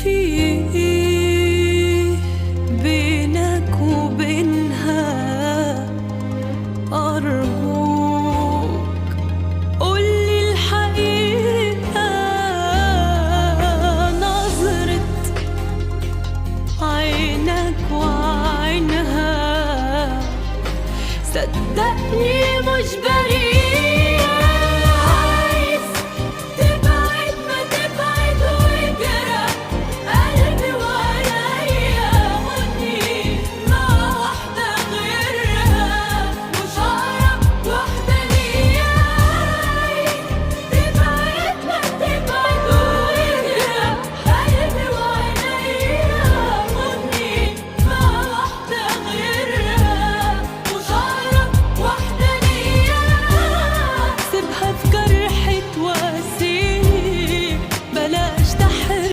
في بينك وبينها، أرجوك قولي الحقيقة. نظرة عينك وعينها، صدقني مش بريئة.